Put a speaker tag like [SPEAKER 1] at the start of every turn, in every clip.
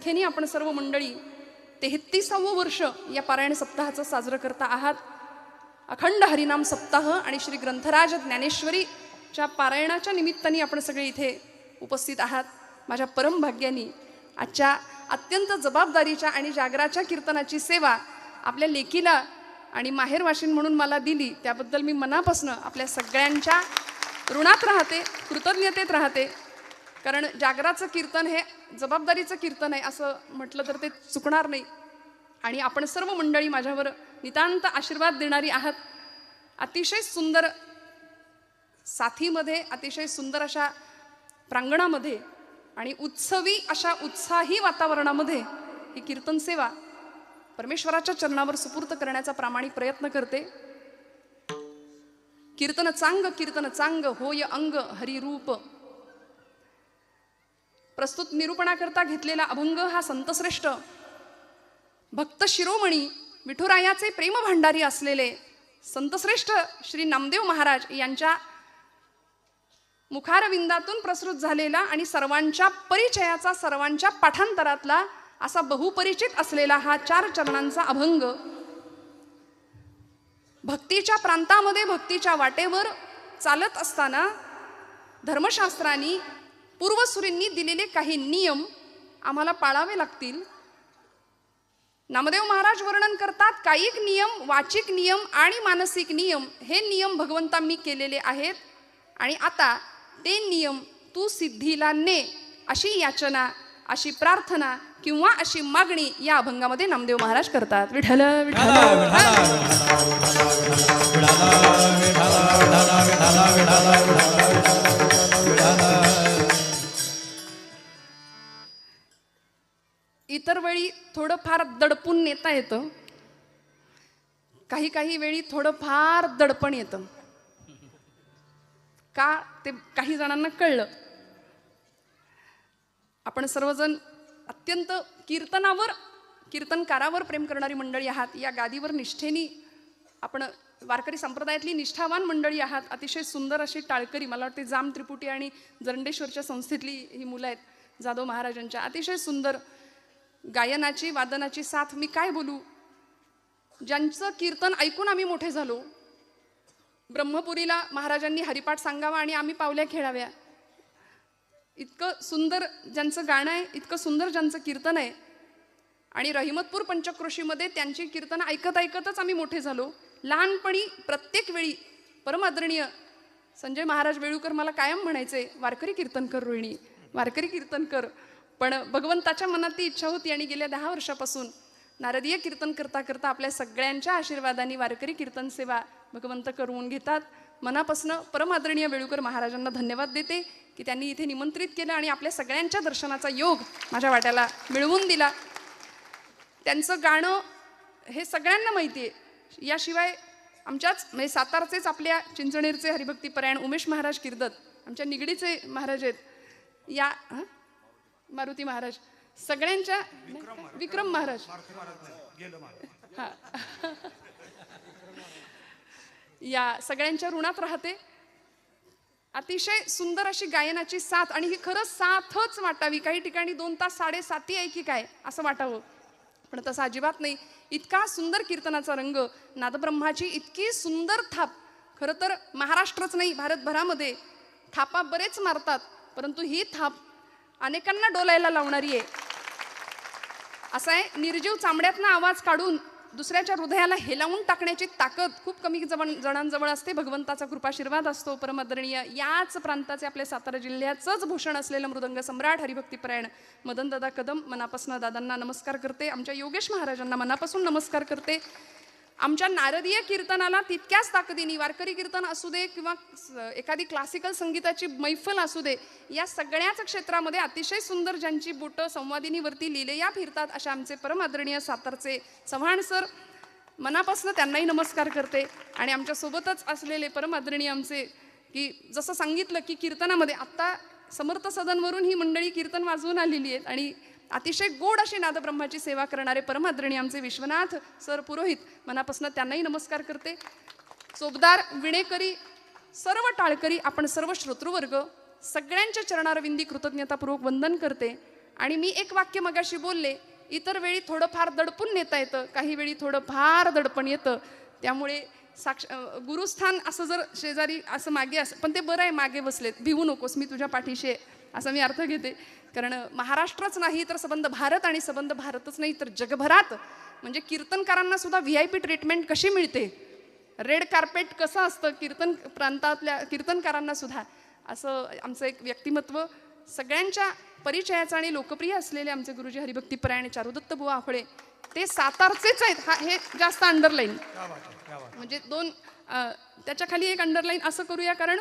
[SPEAKER 1] संख्येने आपण सर्व मंडळी 33वे वर्ष या पारायण सप्ताहाचं साजरं करता आहात. अखंड हरिनाम सप्ताह आणि श्री ग्रंथराज ज्ञानेश्वरीच्या पारायणाच्या निमित्ताने आपण सगळे इथे उपस्थित आहात. माझ्या परमभाग्यानी आजच्या अत्यंत जबाबदारीच्या आणि जागराच्या कीर्तनाची सेवा आपल्या लेकीला आणि माहेरवाशीन म्हणून मला दिली, त्याबद्दल मी मनापासून आपल्या सगळ्यांच्या ऋणात राहते, कृतज्ञतेत राहते. कारण जागराचं कीर्तन हे जबाबदारीचं कीर्तन आहे असं म्हटलं तर ते चुकणार नाही. आणि आपण सर्व मंडळी माझ्यावर नितांत आशीर्वाद देणारी आहात. अतिशय सुंदर साथीमध्ये, अतिशय सुंदर अशा प्रांगणामध्ये आणि उत्सवी अशा उत्साही वातावरणामध्ये ही कीर्तन सेवा परमेश्वराच्या चरणावर सुपूर्त करण्याचा प्रामाणिक प्रयत्न करते. कीर्तन चांग होय अंग हरिरूप. प्रस्तुत निरूपणाकरता घेतलेला अभंग हा संतश्रेष्ठ भक्त शिरोमणी विठुरायाचे प्रेम भांडारी असलेले संतश्रेष्ठ श्री नामदेव महाराज यांच्या मुखारविंदातून प्रसृत झालेला आणि सर्वांच्या परिचयाचा, सर्वांच्या पाठांतरातला असा बहुपरिचित असलेला हा 4 चरणांचा अभंग भक्तीच्या प्रांतामध्ये, भक्तीच्या वाटेवर चालत असताना धर्मशास्त्रांनी, पूर्वसुरींनी दिलेले काही नियम आम्हाला पाळावे लागतील. नामदेव महाराज वर्णन करतात, कायिक नियम, वाचिक नियम आणि मानसिक नियम हे नियम भगवंता मी केलेले आहेत आणि आता ते नियम तू सिद्धीला ने, अशी याचना, अशी प्रार्थना किंवा अशी मागणी या अभंगामध्ये नामदेव महाराज करतात. विठ्ठल इतर वेळी थोडंफार दडपून नेता येतं, काही वेळी थोडंफार दडपण येतं. का ते काही जणांना कळलं. आपण सर्वजण अत्यंत कीर्तनावर, कीर्तनकारावर प्रेम करणारी मंडळी आहात. या गादीवर निष्ठेनी आपण वारकरी संप्रदायातली निष्ठावान मंडळी आहात. अतिशय सुंदर अशी टाळकरी, मला वाटते जाम त्रिपुटी आणि जरंडेश्वरच्या संस्थेतली ही मुलं आहेत जाधव महाराजांच्या. अतिशय सुंदर गायनाची, वादनाची साथ. मी काय बोलू, ज्यांचं कीर्तन ऐकून आम्ही मोठे झालो. ब्रह्मपुरीला महाराजांनी हरिपाठ सांगावा आणि आम्ही पावल्या खेळाव्या, इतकं सुंदर ज्यांचं गाणं आहे, इतकं सुंदर ज्यांचं कीर्तन आहे. आणि रहिमतपूर पंचक्रोशीमध्ये त्यांची कीर्तन ऐकत ऐकतच आम्ही मोठे झालो. लहानपणी प्रत्येक वेळी परमादरणीय संजय महाराज वेळूकर मला कायम म्हणायचे, वारकरी कीर्तन कर रोहिणी, वारकरी कीर्तन कर. पण भगवंताच्या मनात ती इच्छा होती आणि गेल्या 10 वर्षापासून नारदीय कीर्तन करता करता आपल्या सगळ्यांच्या आशीर्वादाने वारकरी कीर्तन सेवा भगवंत करून घेतात. मनापासून परमादरणीय वेळूकर महाराजांना धन्यवाद देते की त्यांनी इथे निमंत्रित केलं आणि आपल्या सगळ्यांच्या दर्शनाचा योग माझ्या वाट्याला मिळवून दिला. त्यांचं गाणं हे सगळ्यांना माहिती आहे. याशिवाय आमच्याच म्हणजे सातारचेच, आपल्या चिंचणेरचे हरिभक्तीपरायण उमेश महाराज किर्दत आमच्या निगडीचे महाराज आहेत. या मारुती महाराज सगळ्यांच्या, विक्रम महाराज हा या सगळ्यांच्या ऋणात राहते. अतिशय सुंदर अशी गायनाची साथ, आणि ही खरंच साथच वाटावी. काही ठिकाणी 2 तास 7:30 आहे की काय असं वाटावं, पण तसं अजिबात नाही. इतका सुंदर कीर्तनाचा रंग, नादब्रह्माची इतकी सुंदर थाप. खरं तर महाराष्ट्रच नाही, भारतभरामध्ये थापा बरेच मारतात, परंतु ही थाप अनेकांना डोलायला लावणारी आहे. असा आहे, निर्जीव चामड्यातनं आवाज काढून दुसऱ्याच्या हृदयाला हेलावून टाकण्याची ताकद खूप कमी जणांजवळ असते. भगवंताचा कृपाशीर्वाद असतो. परमादरणीय याच प्रांताचे, आपल्या सातारा जिल्ह्याचंच भूषण असलेलं मृदंग सम्राट हरिभक्तीपरायण मदनदादा कदम, मनापासून दादांना नमस्कार करते. आमच्या योगेश महाराजांना मनापासून नमस्कार करते. आमच्या नारदीय कीर्तनाला तितक्याच ताकदीने, वारकरी कीर्तन असू दे किंवा एखादी क्लासिकल संगीताची मैफल असू दे, या सगळ्याच क्षेत्रामध्ये अतिशय सुंदर ज्यांची बोटं संवादिनीवरती लिहिलेया फिरतात अशा आमचे परमादरणीय सातारचे चव्हाण सर, मनापासून त्यांनाही नमस्कार करते. आणि आमच्यासोबतच असलेले परमादरणीय आमचे, की जसं सांगितलं की कीर्तनामध्ये आत्ता समर्थ सदनवरून ही मंडळी कीर्तन वाजवून आलेली आहेत आणि अतिशय गोड अशी नादब्रह्माची सेवा करणारे परमादरणीय आमचे विश्वनाथ सर पुरोहित, मनापासून त्यांनाही नमस्कार करते. चोपदार, विणेकरी, सर्व टाळकरी, आपण सर्व श्रोतृवर्ग सगळ्यांच्या चरणारविंदी कृतज्ञतापूर्वक वंदन करते. आणि मी एक वाक्य मगाशी बोलले, इतर वेळी थोडंफार दडपून नेता येतं, काही वेळी थोडं फार दडपण येतं. त्यामुळे गुरुस्थान असं जर शेजारी असं मागे असं, पण ते बरं आहे मागे बसलेत, भिवू नकोस, मी तुझ्या पाठीशी आहे, असा मी अर्थ घेते. कारण महाराष्ट्रच नाही तर संबंध भारत, आणि संबंध भारतच नाही तर जगभरात म्हणजे कीर्तनकारांना सुद्धा VIP ट्रीटमेंट कशी मिळते, रेड कार्पेट कसं असतं कीर्तन प्रांतातल्या कीर्तनकारांना सुद्धा, असं आमचं एक व्यक्तिमत्व सगळ्यांच्या परिचयाचं आणि लोकप्रिय असलेले आमचे गुरुजी हरिभक्तीपरायण चारुदत्त बुवा आफळे, ते सातारचेच आहेत. हे जास्त अंडरलाईन, म्हणजे दोन त्याच्या खाली एक अंडरलाईन असं करूया, कारण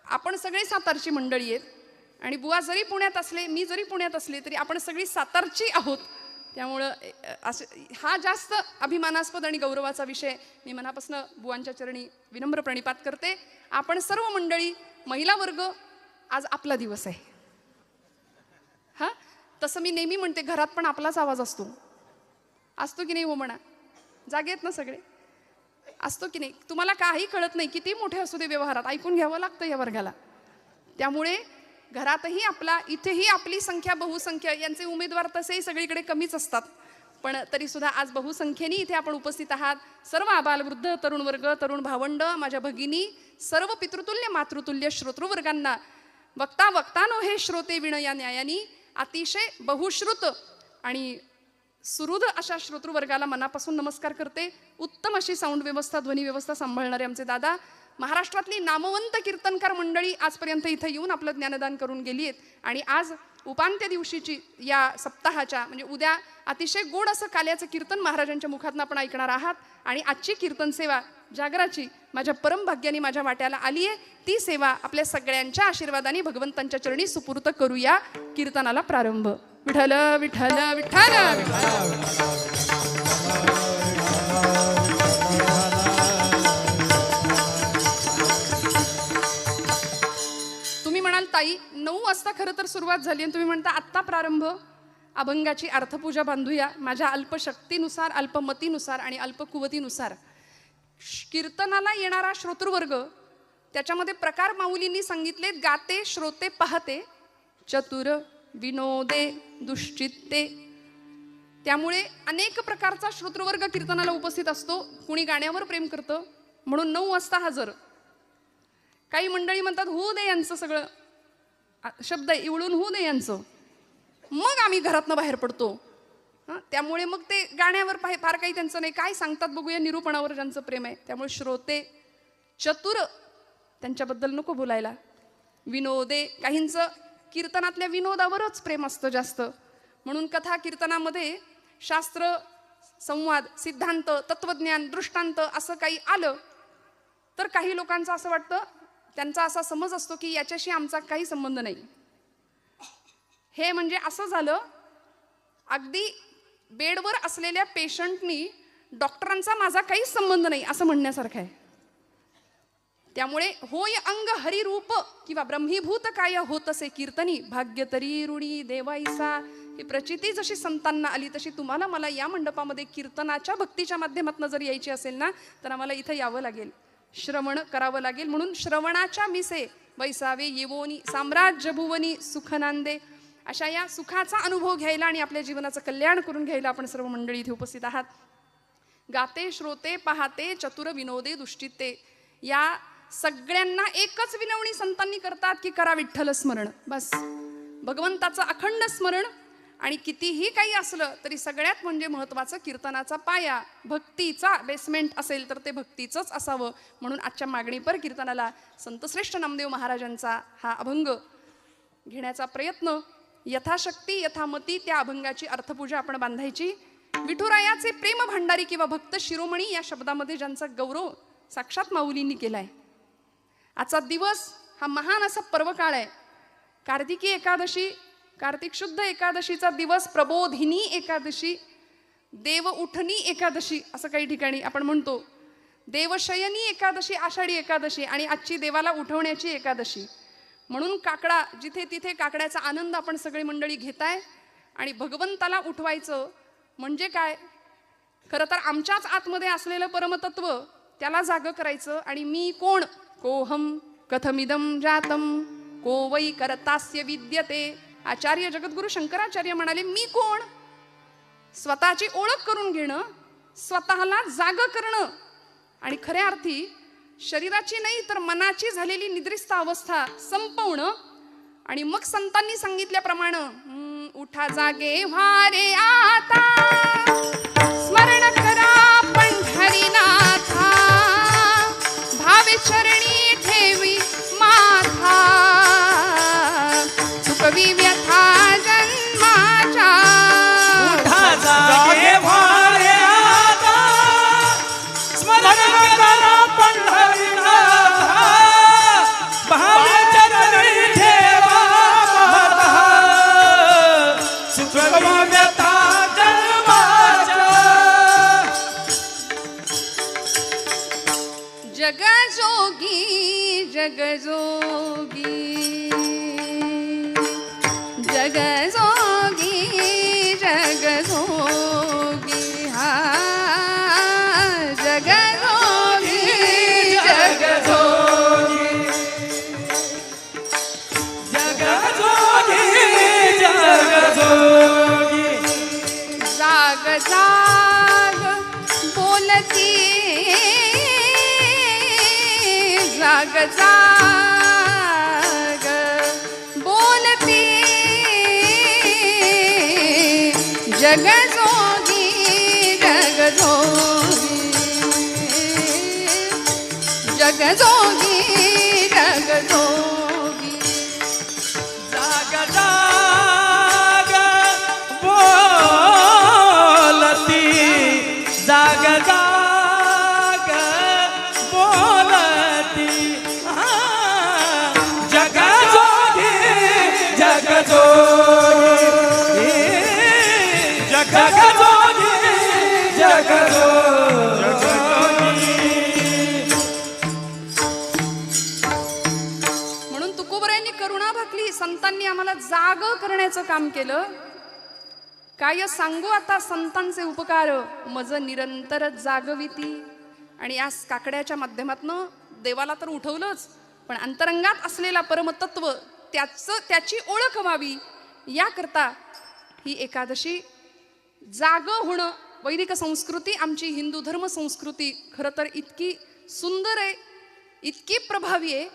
[SPEAKER 1] आपण सगळे सातारची मंडळी आहेत आणि बुवा जरी पुण्यात असले, मी जरी पुण्यात असले, तरी आपण सगळी सातारची आहोत. त्यामुळं हा जास्त अभिमानास्पद आणि गौरवाचा विषय. मी मनापासून बुवांच्या चरणी विनम्र प्रणिपात करते. आपण सर्व मंडळी, महिला वर्ग, आज आपला दिवस आहे. हा, तसं मी नेहमी म्हणते, घरात पण आपलाच आवाज असतो की नाही हो म्हणा, जागेत ना सगळे, असतो की नाही? तुम्हाला काही कळत नाही, किती मोठे असू दे, व्यवहारात ऐकून घ्यावं लागतं या वर्गाला. त्यामुळे घरातही आपला, इथेही आपली संख्या बहुसंख्य, यांचे उमेदवार तसेही सगळीकडे कमीच असतात, पण तरी सुद्धा आज बहुसंख्येने इथे आपण उपस्थित आहात. सर्व आबालवृद्ध, तरुण वर्ग, तरुण भावंड, माझ्या भगिनी, सर्व पितृतुल्य मातृतुल्य श्रोतृवर्गांना, वक्ता वक्तानो हे श्रोते विण या न्यायानी, अतिशय बहुश्रुत आणि सुहृद अशा श्रोतृवर्गाला मनापासून नमस्कार करते. उत्तम अशी साऊंड व्यवस्था, ध्वनी व्यवस्था सांभाळणारे आमचे दादा, महाराष्ट्रातली नामवंत कीर्तनकार मंडळी आजपर्यंत इथं येऊन आपलं ज्ञानदान करून गेली आहेत. आणि आज उपांत्य दिवशीची या सप्ताहाच्या, म्हणजे उद्या अतिशय गोड असं काल्याचं कीर्तन महाराजांच्या मुखातून आपण ऐकणार आहात. आणि आजची कीर्तन सेवा जागराची माझ्या परमभाग्याने माझ्या वाट्याला आली आहे. ती सेवा आपल्या सगळ्यांच्या आशीर्वादाने भगवंतांच्या चरणी सुपूर्त करूया. कीर्तनाला प्रारंभ. विठ्ठल विठ्ठल विठ्ठल तुम्ही म्हणाल ताई 9 वाजता खरं तर सुरुवात झाली आणि तुम्ही म्हणता आत्ता प्रारंभ. अभंगाची अर्थपूजा बांधूया माझ्या अल्पशक्तीनुसार, अल्पमतीनुसार आणि अल्पकुवतीनुसार. कीर्तनाला येणारा श्रोतृवर्ग, त्याच्यामध्ये प्रकार माऊलींनी सांगितले: गाते, श्रोते, पाहते, चतुर, विनोदे, दुश्चित्ते. त्यामुळे अनेक प्रकारचा श्रोतृवर्ग कीर्तनाला उपस्थित असतो. कुणी गाण्यावर प्रेम करतं म्हणून 9 वाजता हजर. काही मंडळी म्हणतात होऊ दे यांचं, सगळं शब्द इवळून होऊ दे यांचं, मग आम्ही घरातनं बाहेर पडतो. त्यामुळे मग ते गाण्यावर फार काही त्यांचं नाही. काय सांगतात बघूया, निरूपणावर ज्यांचं प्रेम आहे. त्यामुळे श्रोते, चतुर, त्यांच्याबद्दल नको बोलायला. विनोदे, काहींचं कीर्तनातल्या विनोदावरच प्रेम असतं जास्त, म्हणून कथा कीर्तनामध्ये शास्त्र, संवाद, सिद्धांत, तत्वज्ञान, दृष्टांत असं काही आलं तर काही लोकांचं असं वाटतं, त्यांचा असा समज असतो की याच्याशी आमचा काही संबंध नाही. हे म्हणजे असं झालं, अगदी बेडवर असलेल्या पेशंटनी डॉक्टरांचा माझा काहीच संबंध नाही असं म्हणण्यासारखं आहे. त्यामुळे होय अंग हरिरूप किंवा ब्रह्मीभूत काय होतसे कीर्तनी, भाग्य तरी ऋणी देवाईसा. ही प्रचिती जशी संतांना आली तशी तुम्हाला मला या मंडपामध्ये कीर्तनाच्या भक्तीच्या माध्यमातून जर यायची असेल ना, तर आम्हाला इथं यावं लागेल, श्रवण करावं लागेल. म्हणून श्रवणाच्या मिसे वैसावे येवोनी, साम्राज्य भुवनी सुख नांदे. अशा या सुखाचा अनुभव घ्यायला आणि आपल्या जीवनाचं कल्याण करून घ्यायला आपण सर्व मंडळी इथे उपस्थित आहात. गाते, श्रोते, पाहते, चतुर, विनोदे, दुष्टिते, या सगळ्यांना एकच विनवणी संतांनी करतात की करा विठ्ठल स्मरण. बस भगवंताचं अखंड स्मरण. आणि कितीही काही असलं तरी सगळ्यात म्हणजे महत्त्वाचं कीर्तनाचा पाया, भक्तीचा बेसमेंट असेल तर ते भक्तीचंच असावं. म्हणून आजच्या मागणीपर कीर्तनाला संतश्रेष्ठ नामदेव महाराजांचा हा अभंग घेण्याचा प्रयत्न, यथाशक्ती यथामती त्या अभंगाची अर्थपूजा आपण बांधायची. विठुरायाचे प्रेम भांडारी किंवा भक्त शिरोमणी या शब्दामध्ये ज्यांचा गौरव साक्षात माऊलींनी केलाय. आजचा दिवस हा महान असा पर्वकाळ आहे. कार्तिकी एकादशी, कार्तिक शुद्ध एकादशीचा दिवस, प्रबोधिनी एकादशी, देव उठणी एकादशी असं काही ठिकाणी आपण म्हणतो, देवशयनी एकादशी, आषाढी एकादशी आणि आजची देवाला उठवण्याची एकादशी. म्हणून काकडा, जिथे तिथे काकड्याचा आनंद आपण सगळी मंडळी घेताय. आणि भगवंताला उठवायचं म्हणजे काय, खरं तर आमच्याच आतमध्ये असलेलं परमतत्व त्याला जाग करायचं. आणि मी कोण, कोहम कथमिदम जातम, को वै करतास्य विद्यते, आचार्य जगद्गुरु शंकराचार्य म्हणाले, मी कोण? स्वतःची ओळख करून घेणं, स्वतःला जाग करणं आणि खऱ्या अर्थी शरीराची नाही तर मनाची झालेली निद्रिस्त अवस्था संपवणं. आणि मग संतांनी सांगितल्याप्रमाणे उठा जागे व्हारे आता, स्मरण करा पंढरीनाथा, भावे चरणी ठेवी माथा, चुकवी व्यथा जन्माच्या.
[SPEAKER 2] उठा जागे व्हारे आता, स्मरण करा पंढरीनाथा, भावे चरणी ठेवा माथा, चुकवी व्यथा जन्माच्या.
[SPEAKER 1] जगजोगी जगजोगी जगजोगी जगजोगी, हा जगजोगी जगजोगी.
[SPEAKER 2] जगजोगी जगजोगी,
[SPEAKER 1] जाग जाग बोलती, जाग जाग बोलती, जगजोगी जगजोगी जगजोगी जगजोगी.
[SPEAKER 2] जाग जाग बोलती, जाग जाग बोलती, जगजोगी जगजोगी, जगजोगी जगजोगी.
[SPEAKER 1] म्हणून तुकोबरायांनी करुणा भाकली, संतांनी आम्हाला जाग करण्याचं काम केलं. काय सांगू आता संतांचे उपकार, मज निरंतर जागविती. आणि या काकड्याच्या माध्यमातनं देवाला तर उठवलंच, पण अंतरंगात असलेला परमतत्व त्याची ओळख व्हावी याकरता ही एकादशी. जाग होणं, वैदिक संस्कृती, आमची हिंदू धर्म संस्कृती खरं तर इतकी सुंदर आहे, इतकी प्रभावी आहे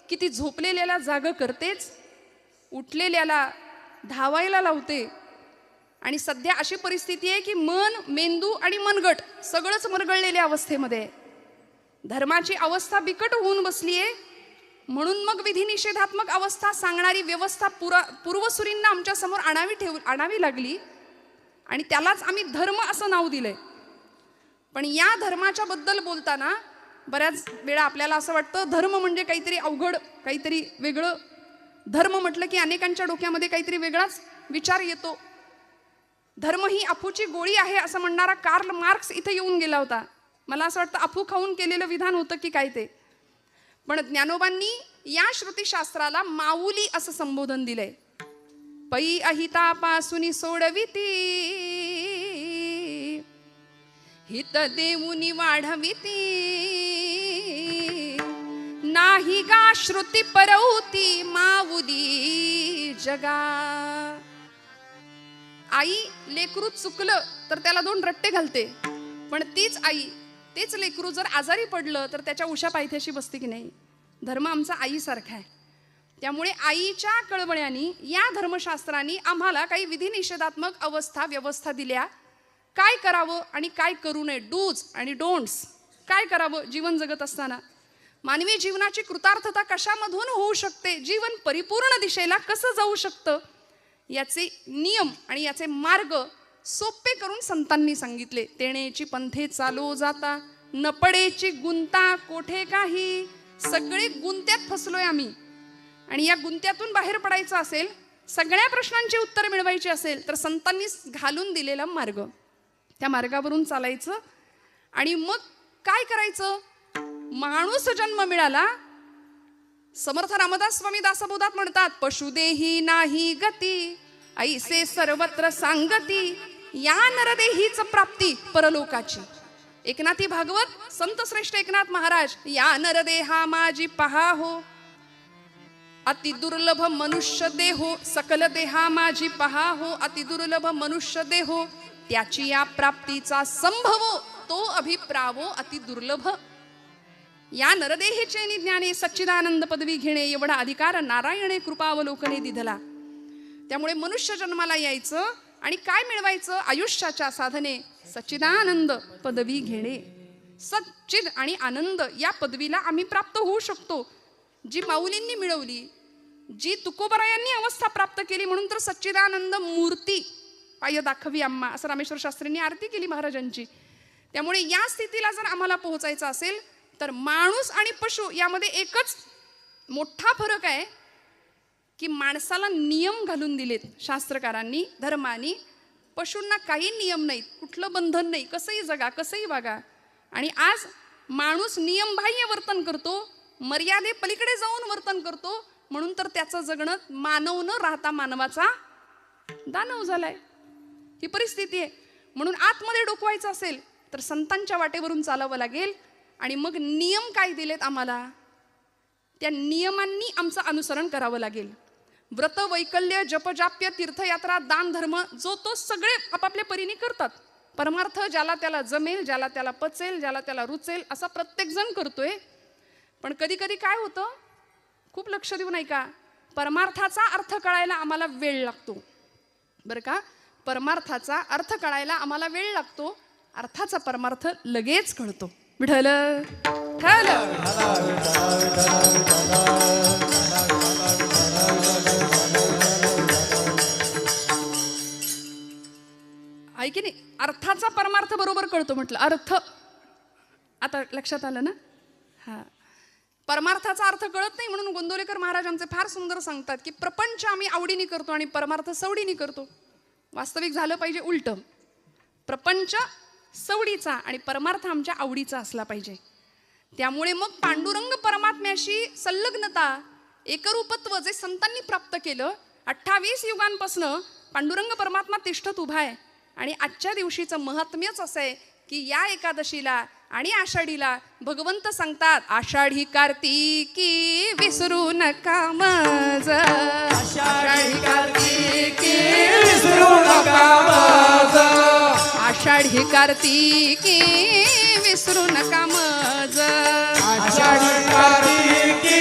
[SPEAKER 1] की ती झोपलेल्याला जाग करतेच, उठलेल्याला धावायला लावते. आणि सध्या अशी परिस्थिती आहे की मन, मेंदू आणि मनगट सगळंच मरगळलेल्या अवस्थेमध्ये आहे. धर्माची अवस्था बिकट होऊन बसली आहे. म्हणून मग विधिनिषेधात्मक अवस्था सांगणारी व्यवस्था पूर्वसुरींना आमच्या समोर आणावी लागली आणि त्यालाच आम्ही धर्म असं नाव दिलंय. पण या धर्माच्या बद्दल बोलताना बऱ्याच वेळा आपल्याला असं वाटतं धर्म म्हणजे काहीतरी अवघड, काहीतरी वेगळं. धर्म म्हटलं की अनेकांच्या डोक्यामध्ये काहीतरी वेगळाच विचार येतो. धर्म ही अफूची गोळी आहे असं म्हणणारा कार्ल मार्क्स इथे येऊन गेला होता. मला असं वाटतं अफू खाऊन केलेलं विधान होतं की काय ते. पण ज्ञानोबांनी या श्रुतीशास्त्राला माऊली असं संबोधन दिलंय. पै अहितापासून सोडविती, हित देऊनी वाढविती, नाही गा श्रुती परवती माऊली जगा. आई लेकरू चुकलं तर त्याला 2 रट्टे घालते, पण तीच आई, तेच लेकरू जर आजारी पडलं तर त्याच्या उशा पायथ्याशी बसते की नाही. धर्म आमचा आईसारखा आहे. त्यामुळे आईच्या कळवळ्यांनी या धर्मशास्त्रांनी आम्हाला काही विधिनिषेधात्मक अवस्था व्यवस्था दिल्या. काय करावं आणि काय करू नये, डूज आणि डोंट्स. काय करावं जीवन जगत असताना, मानवी जीवनाची कृतार्थता कशामधून होऊ शकते, जीवन परिपूर्ण दिशेला कसं जाऊ शकतं, याचे नियम आणि याचे मार्ग सोपे करून संतांनी सांगितले. तेणेची पंथे चालो जाता, न पडेची गुंता कोठे काही. सगळे गुंत्यात फसलोय आम्ही आणि या गुंत्यातून बाहेर पडायचं असेल, सगळ्या प्रश्नांची उत्तर मिळवायची असेल तर संतांनी घालून दिलेला मार्ग, त्या मार्गावरून चालायचं. आणि मग काय करायचं, माणूस जन्म मिळाला. समर्थ रामदास स्वामी दासबोधात म्हणतात, पशुदेही नाही गती, ऐसे सर्वत्र सांगती, या नरदेहीच प्राप्ती परलोकाची. एकनाथी भागवत संत श्रेष्ठ एकनाथ महाराज, या नरदेहा माझी पहा हो, अति दुर्लभ मनुष्य देहो, सकल देहा माझी पहा हो. अति दुर्लभ मनुष्य देहो, त्याची या प्राप्तीचा संभवो, तो अभिप्रावो अति दुर्लभ. या नरदेहेचे ज्ञाने सच्चिदानंद पदवी घेणे, एवढा अधिकार नारायणे कृपावलोकने दिधला. त्यामुळे मनुष्य जन्माला यायचं आणि काय मिळवायचं? आयुष्याच्या साधने सच्चिदानंद पदवी घेणे. सच्चिद आणि आनंद या पदवीला आम्ही प्राप्त होऊ शकतो, जी माऊलींनी मिळवली, जी तुकोबरायांनी अवस्था प्राप्त केली. म्हणून तर सच्चिदानंद मूर्ती पाय दाखवी आम्हा, असं रामेश्वर शास्त्रींनी आरती केली महाराजांची. त्यामुळे या स्थितीला जर आम्हाला पोहोचायचं असेल तर माणूस आणि पशु यामध्ये एकच मोठा फरक आहे की माणसाला नियम घालून दिलेत शास्त्रकारांनी, धर्मानी. पशूंना काही नियम नाहीत, कुठलं बंधन नाही, कसंही जगा, कसंही वागा. आणि आज माणूस नियमबाह्य वर्तन करतो, मर्यादे पलीकडे जाऊन वर्तन करतो. म्हणून तर त्याचं जगणं मानव न राहता मानवाचा दानव झालाय. ही परिस्थिती आहे. म्हणून आतमध्ये डोकवायचं असेल तर संतांच्या वाटेवरून चालावं लागेल. आणि मग नियम काय दिलेत आम्हाला, त्या नियमांनी आमचं अनुसरण करावं लागेल. व्रत, वैकल्य, जपजाप्य, तीर्थयात्रा, दान, धर्म जो तो सगळे आपापल्या परीने करतात. परमार्थ ज्याला त्याला जमेल, ज्याला त्याला पचेल, ज्याला त्याला रुचेल असा प्रत्येक जण करतोय. पण कधी कधी काय होतं, खूप लक्ष देऊ नाही का, परमार्थाचा अर्थ कळायला आम्हाला वेळ लागतो बरं का. परमार्थाचा अर्थ कळायला आम्हाला वेळ लागतो, अर्थाचा परमार्थ लगेच कळतो. विठ्ठल ठल. आहे की नाही, अर्थाचा परमार्थ बरोबर कळतो म्हटलं. अर्थ आता लक्षात आलं ना. हा, परमार्थाचा अर्थ कळत नाही म्हणून गोंदवलेकर महाराज आमचे फार सुंदर सांगतात की प्रपंच आम्ही आवडीने करतो आणि परमार्थ सवडीने करतो. वास्तविक झालं पाहिजे उलट, प्रपंच सवडीचा आणि परमार्थ आमच्या आवडीचा असला पाहिजे. त्यामुळे मग पांडुरंग परमात्म्याशी संलग्नता, एकरूपत्व जे संतांनी प्राप्त केलं, 28 युगांपासनं पांडुरंग परमात्मा तिष्ठत उभा आहे. आणि आजच्या दिवशीचं महात्म्यच असं आहे की या एकादशीला आणि आषाढीला भगवंत सांगतात, आषाढी कार्तिकी विसरू नका मज, आषाढी कार्तिकी
[SPEAKER 2] विसरू नका मज,
[SPEAKER 1] आषाढी कार्तिकी विसरू नका मज,
[SPEAKER 2] आषाढी कार्तिकी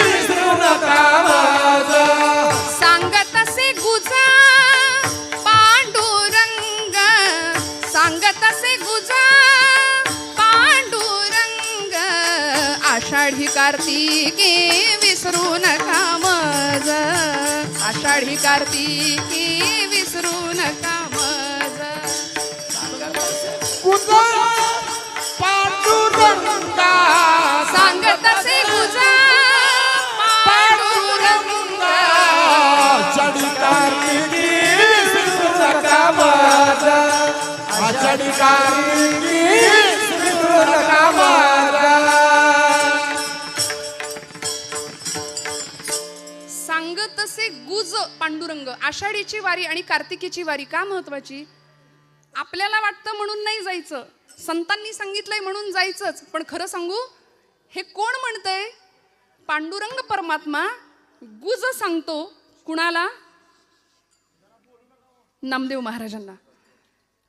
[SPEAKER 2] विसरू नका मज.
[SPEAKER 1] सांगत असे गुजा पांडुरंग, सांगत असे गुजा पांडुरंग, आषाढी कार्तिकी विसरू नका मज, आषाढी कार्तिकी विसरू नका मज.
[SPEAKER 2] पांडुरंगा
[SPEAKER 1] सांगत असे गुजा पांडुरंग,
[SPEAKER 2] आषाढी कार्तिकी विसरू नका मज, आषाढी कार्तिकी विसरू नका मज.
[SPEAKER 1] सांगत असे गुज पांडुरंग. आषाढीची वारी आणि कार्तिकीची वारी का महत्वाची? आपल्याला वाटतं म्हणून नाही जायचं, संतांनी सांगितलंय म्हणून जायचंच. पण खरं सांगू, हे कोण म्हणतंय? पांडुरंग परमात्मा गुज सांगतो. कुणाला? नामदेव महाराजांना.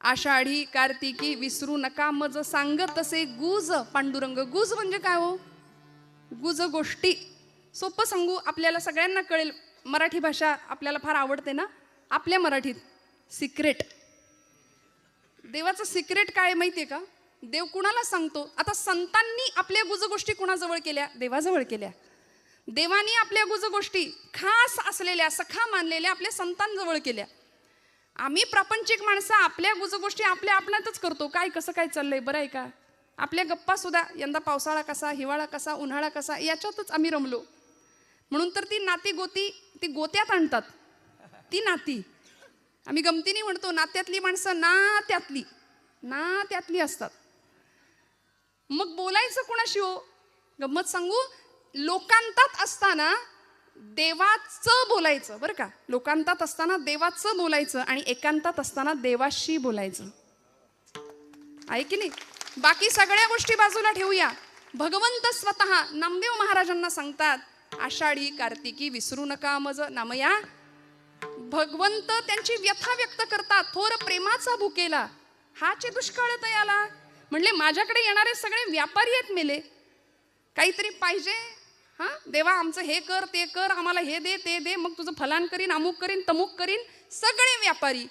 [SPEAKER 1] आषाढी कार्तिकी विसरू नका मज, सांगत असे गुज पांडुरंग. गुज म्हणजे काय हो? गुज गोष्टी. सोपं सांगू, आपल्याला सगळ्यांना कळेल. मराठी भाषा आपल्याला फार आवडते ना. आपल्या मराठीत सिक्रेट. देवाचं सिक्रेट काय माहितीये का? देव कुणाला सांगतो? आता संतांनी आपल्या गुजगोष्टी कुणाजवळ केल्या? देवाजवळ केल्या. देवानी आपल्या गुजगोष्टी खास असलेल्या, सखा मानलेल्या आपल्या संतांजवळ केल्या. आम्ही प्रापंचिक माणसं आपल्या गुजगोष्टी आपल्या आपणातच करतो. काय कसं काय चाललंय, बरं आहे का? आपल्या गप्पा सुद्धा यंदा पावसाळा कसा, हिवाळा कसा, उन्हाळा कसा, याच्यातच आम्ही रमलो. म्हणून तर ती नाती गोती ती गोत्यात आणतात. ती नाती आम्ही गमतीने म्हणतो, नात्यातली माणसं नात्यातली असतात. मग बोलायचं कोणाशी हो? गंमत सांगू, लोकांतात असताना देवाचं बोलायचं बरं का. लोकांतात असताना देवाचं बोलायचं आणि एकांतात असताना देवाशी बोलायचं. आहे की नाही? बाकी सगळ्या गोष्टी बाजूला ठेवूया. भगवंत स्वतः नामदेव महाराजांना सांगतात, आषाढी कार्तिकी विसरू नका मज नामया. भगवंत त्यांची व्यथा व्यक्त करतात. थोर प्रेमाचा भुकेला हाचे दुष्काळ तयाला. म्हणले माझ्याकडे येणारे सगळे व्यापारी आहेत मेले. काहीतरी पाहिजे, हा देवा आमचं हे कर ते कर, आम्हाला हे दे ते दे, मग तुझं फलान करीन अमुक करीन तमुक करीन, सगळे व्यापारी.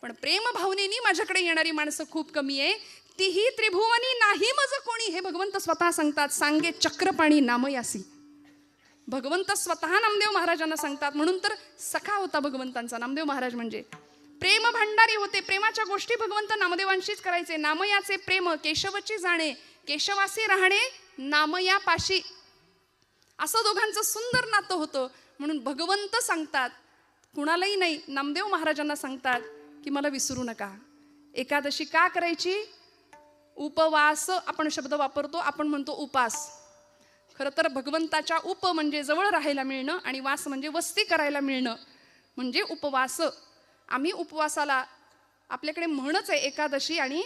[SPEAKER 1] पण प्रेम भावनेनी माझ्याकडे येणारी माणसं खूप कमी आहे. तीही त्रिभुवनी नाही मज कोणी. हे भगवंत स्वतः सांगतात. सांगे चक्रपाणी नामयासी. भगवंत स्वतः नामदेव महाराजांना सांगतात. म्हणून तर सखा होता भगवंतांचा नामदेव महाराज. म्हणजे प्रेम भंडारी होते. प्रेमाच्या गोष्टी भगवंत नामदेवांशीच करायचे. नामयाचे प्रेम केशवची जाणे, केशवासी राहणे नामया पाशी. असं दोघांचं सुंदर नातं होतं. म्हणून भगवंत सांगतात, कुणालाही नाही, नामदेव महाराजांना सांगतात की मला विसरू नका. एकादशी का करायची? उपवास आपण शब्द वापरतो, आपण म्हणतो उपास. खरं तर भगवंताच्या उप म्हणजे जवळ राहायला मिळणं आणि वास म्हणजे वस्ती करायला मिळणं म्हणजे उपवास. आम्ही उपवासाला, आपल्याकडे म्हणच आहे एकादशी आणि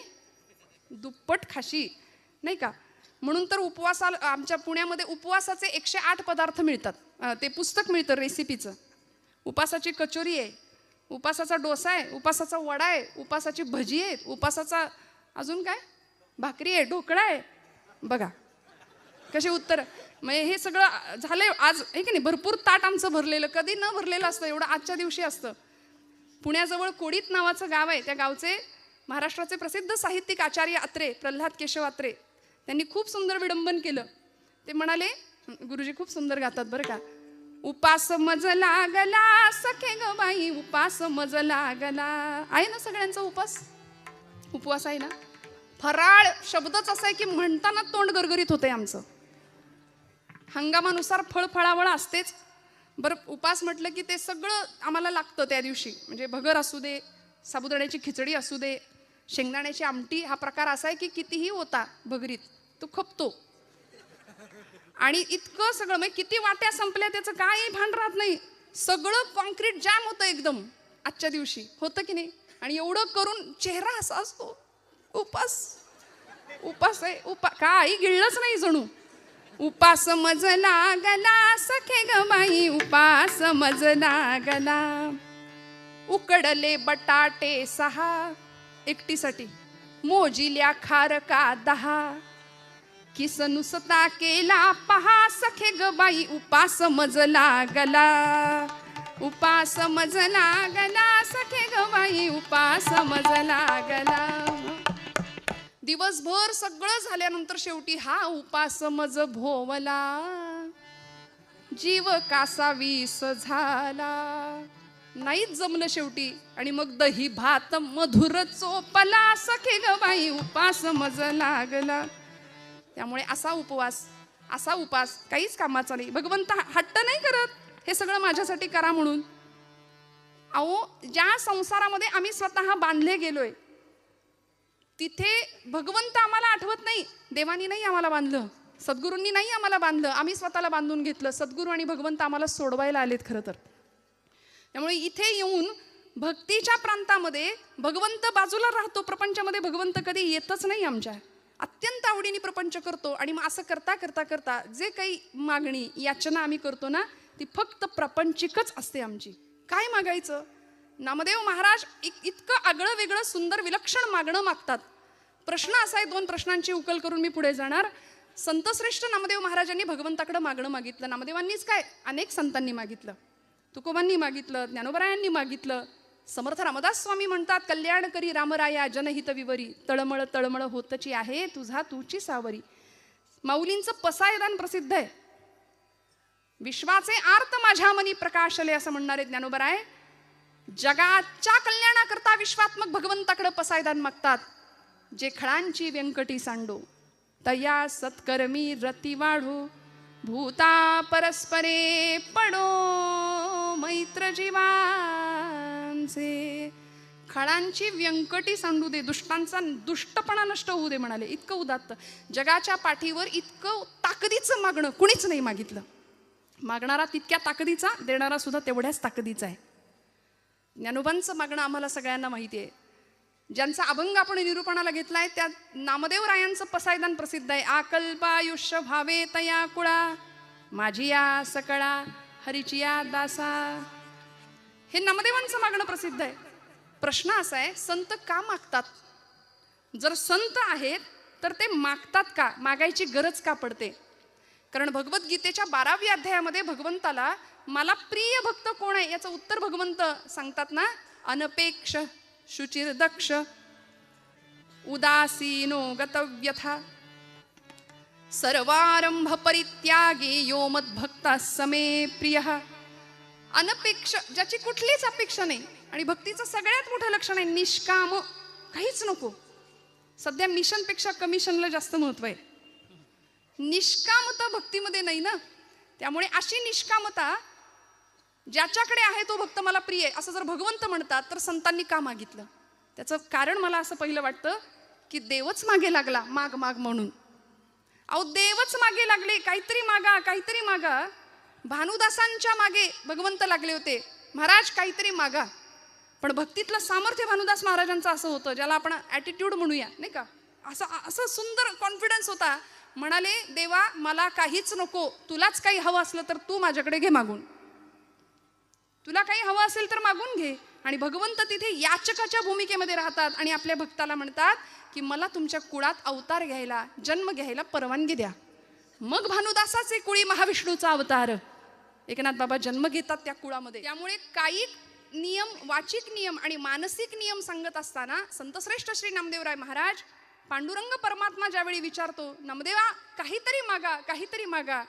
[SPEAKER 1] दुप्पट खाशी, नाही का? म्हणून तर उपवासाला आमच्या पुण्यामध्ये उपवासाचे 108 पदार्थ मिळतात. ते पुस्तक मिळतं रेसिपीचं. उपासाची कचोरी आहे, उपासाचा डोसा आहे, उपासाचा वडा आहे, उपासाची भजी आहे, उपासाचा अजून काय भाकरी आहे, ढोकळा आहे. बघा कसे उत्तर. म्हणजे हे सगळं झालंय आज, आहे की नाही? भरपूर ताट आमचं भरलेलं, कधी न भरलेलं असतं एवढं आजच्या दिवशी असतं. पुण्याजवळ कोडीत नावाचं गाव आहे. त्या गावचे महाराष्ट्राचे प्रसिद्ध साहित्यिक आचार्य अत्रे, प्रल्हाद केशव अत्रे, त्यांनी खूप सुंदर विडंबन केलं. ते म्हणाले, गुरुजी खूप सुंदर गातात बरं का. उपास मज लागला सखे ग बाई, उपास मज लागला. आहे ना सगळ्यांचा उपास? उपवास आहे ना? फराळ शब्दच असा आहे की म्हणताना तोंड गरगरीत होते आमचं. हंगामानुसार फळफळावळ असतेच. बरं, उपास म्हटलं की ते सगळं आम्हाला लागतं त्या दिवशी. म्हणजे भगर असू दे, साबुदाण्याची खिचडी असू दे, शेंगदाण्याची आमटी. हा प्रकार असा आहे की कितीही होता भगरीत तो खपतो. आणि इतकं सगळं, म्हणजे किती वाट्या संपल्या त्याचं काही भान राहत नाही. सगळं कॉन्क्रीट जॅम होतं एकदम आजच्या दिवशी, होतं की नाही? आणि एवढं करून चेहरा असा असतो. उपास उपास आहे, काही गिळलंच नाही जणू. उपास मज लागला सखे ग बाई, उपास मज लागला. उकडले बटाटे 6 एकटीसाठी, मोजिल्या खारका 10. किस नुसता केला पहा सखे ग बाई, उपास मज लागला. उपास मज लागला सखे ग बाई, उपास मज लागला. दिवसभर सगळं झाल्यानंतर शेवटी हा उपास मज भोवला. जीव कासा विष झाला. नाहीच जमलं शेवटी. आणि मग दही भात मधुर चोपला सखे ग बाई, उपास मज लागला. त्यामुळे असा उपास काहीच कामाचा नाही. भगवंत हट्ट नाही करत हे सगळं माझ्यासाठी करा म्हणून. अहो, ज्या संसारामध्ये आम्ही स्वतः बांधले गेलोय तिथे भगवंत आम्हाला आठवत नाही. देवानी नाही आम्हाला बांधलं, सद्गुरूंनी नाही आम्हाला बांधलं, आम्ही स्वतःला बांधून घेतलं. सद्गुरू आणि भगवंत आम्हाला सोडवायला आलेत खरं तर. त्यामुळे इथे येऊन भक्तीच्या प्रांतामध्ये भगवंत बाजूला राहतो. प्रपंचामध्ये भगवंत कधी येतच नाही आमच्या. अत्यंत आवडीने प्रपंच करतो. आणि मग असं करता करता करता जे काही मागणी याचना आम्ही करतो ना, ती फक्त प्रपंचिकच असते आमची. काय मागायचं? नामदेव महाराज इतकं आगळं वेगळं सुंदर विलक्षण मागणं मागतात. प्रश्न असा आहे, 2 प्रश्नांची उकल करून मी पुढे जाणार. संतश्रेष्ठ नामदेव महाराजांनी भगवंताकडे मागणं मागितलं. नामदेवांनीच काय, अनेक संतांनी मागितलं. तुकोबांनी मागितलं, ज्ञानोबरायांनी मागितलं. समर्थ रामदास स्वामी म्हणतात, कल्याण करी रामराया जनहित विवरी, तळमळ तळमळ होतची आहे तुझा तूची सावरी. माऊलींचं पसायदान प्रसिद्ध आहे. विश्वाचे आर्त माझ्या मनी प्रकाशले असं म्हणणारे ज्ञानोबराय जगाच्या कल्याणाकरता विश्वात्मक भगवंताकडे पसायदान मागतात. जे खळांची व्यंकटी सांडो, तया सत्कर्मी रती वाढो, भूता परस्परे पडो मैत्र जीवांचे. खळांची व्यंकटी सांडू दे, दुष्टांचा दुष्टपणा नष्ट होऊ दे म्हणाले. इतकं उदात्त. जगाच्या पाठीवर इतकं ताकदीचं मागणं कुणीच नाही मागितलं. मागणारा तितक्या ताकदीचा, देणारा सुद्धा तेवढ्याच ताकदीचा आहे. ज्ञानोबांचं मागणं आम्हाला सगळ्यांना माहिती आहे. ज्यांचा अभंग आपण निरूपणाला घेतलाय त्या नामदेव रायांचं पसायदान प्रसिद्ध आहे. आकल्पायुष्य भावे तया कुळा, माझी या सकळा हरीची या दासा. हे नामदेवांचं मागणं प्रसिद्ध आहे. प्रश्न असा आहे, संत का मागतात? जर संत आहेत तर ते मागतात का? मागायची गरज का पडते? कारण भगवद्गीतेच्या 12व्या अध्यायामध्ये भगवंताला मला प्रिय भक्त कोण आहे याचं उत्तर भगवंत सांगतात ना. अनपेक्ष शुचिर दक्ष उदासीनो गतव्यथा सर्वारंभ परित्यागी यो मद्भक्ता समे प्रिय. अनपेक्ष, ज्याची कुठलीच अपेक्षा नाही. आणि भक्तीचं सगळ्यात मोठं लक्षण आहे निष्काम, काहीच नको. सध्या मिशनपेक्षा कमिशनला जास्त महत्व आहे. निष्कामता भक्तीमध्ये नाही ना. त्यामुळे अशी निष्कामता ज्याच्याकडे आहे तो भक्त मला प्रिय आहे असं जर भगवंत म्हणतात तर संतांनी का मागितलं? त्याचं कारण मला असं पहिलं वाटतं की देवच मागे लागला माग माग म्हणून. अहो देवच मागे लागले, काहीतरी मागा काहीतरी मागा. भानुदासांच्या मागे भगवंत लागले होते, महाराज काहीतरी मागा. पण भक्तीतलं सामर्थ्य भानुदास महाराजांचं असं होतं, ज्याला आपण ॲटिट्यूड म्हणूया नाही का, असं सुंदर कॉन्फिडन्स होता. म्हणाले देवा मला काहीच नको, तुलाच काही हवं असलं तर तू माझ्याकडे घे मागून. तुला काही हवं असेल तर मागून घे. आणि भगवंत तिथे याचकाच्या भूमिकेमध्ये राहतात आणि आपल्या भक्ताला म्हणतात की मला तुमच्या कुळात अवतार घ्यायला जन्म घ्यायला परवानगी द्या. मग भानुदासाचे कुळी महाविष्णूचा अवतार एकनाथ बाबा जन्म घेतात त्या कुळामध्ये. त्यामुळे कायिक नियम, वाचिक नियम आणि मानसिक नियम सांगत असताना संतश्रेष्ठ श्री नामदेवराय महाराज पांडुरंग परमात्मा ज्यावेळी विचारतो नामदेवा काहीतरी मागा काहीतरी मागा,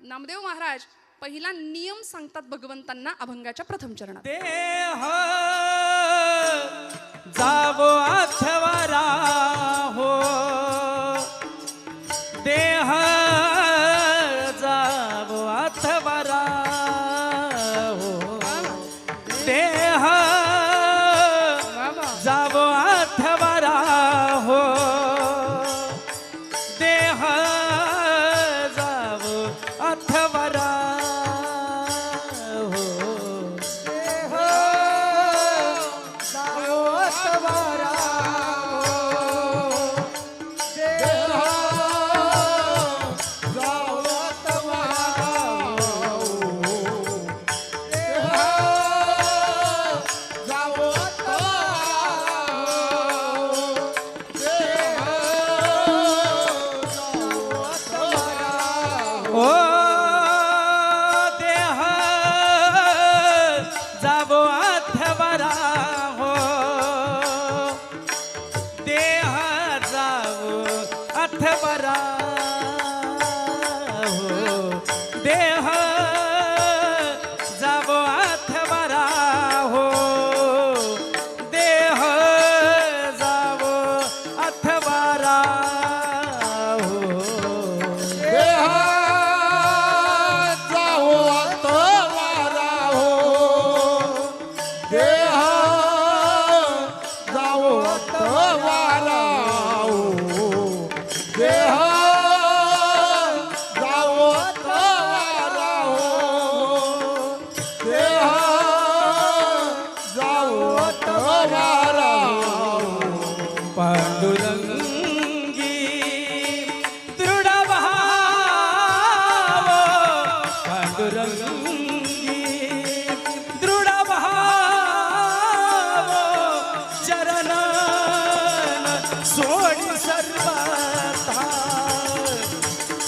[SPEAKER 1] नामदेव महाराज पहिला नियम सांगतात भगवंतांना अभंगाच्या प्रथम चरणात.
[SPEAKER 3] देह जावो अथवारा हो, देह जावो अथवारा हो, देह जावो अथवारा हो, देह जावो अथवारा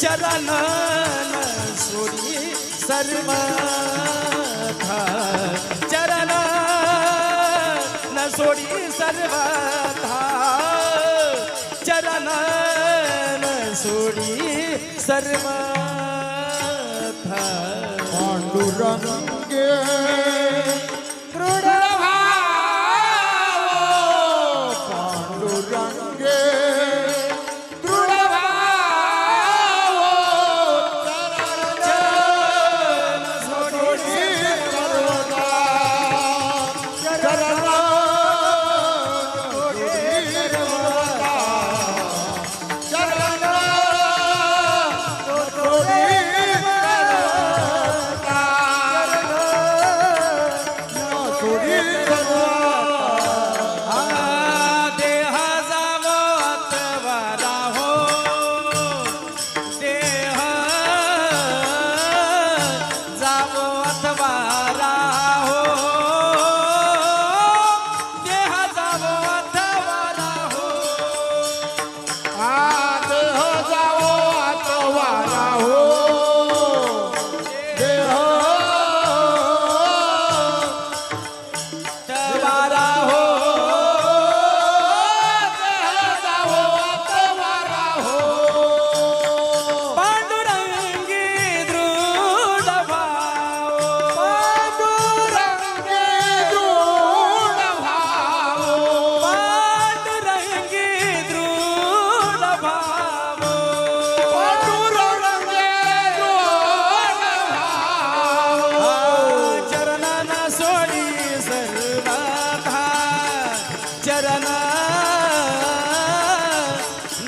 [SPEAKER 3] चरण सोडी सर्वथा, चरण सोडी सर्वथा, चरण सोडी सर्वथा.
[SPEAKER 2] पांडुरंगे दृढ भाव, पांडुरंगे दृढ भाव, चरण सोडी सर्वथा, चरण सोडी सर्वथा, चरण सोडी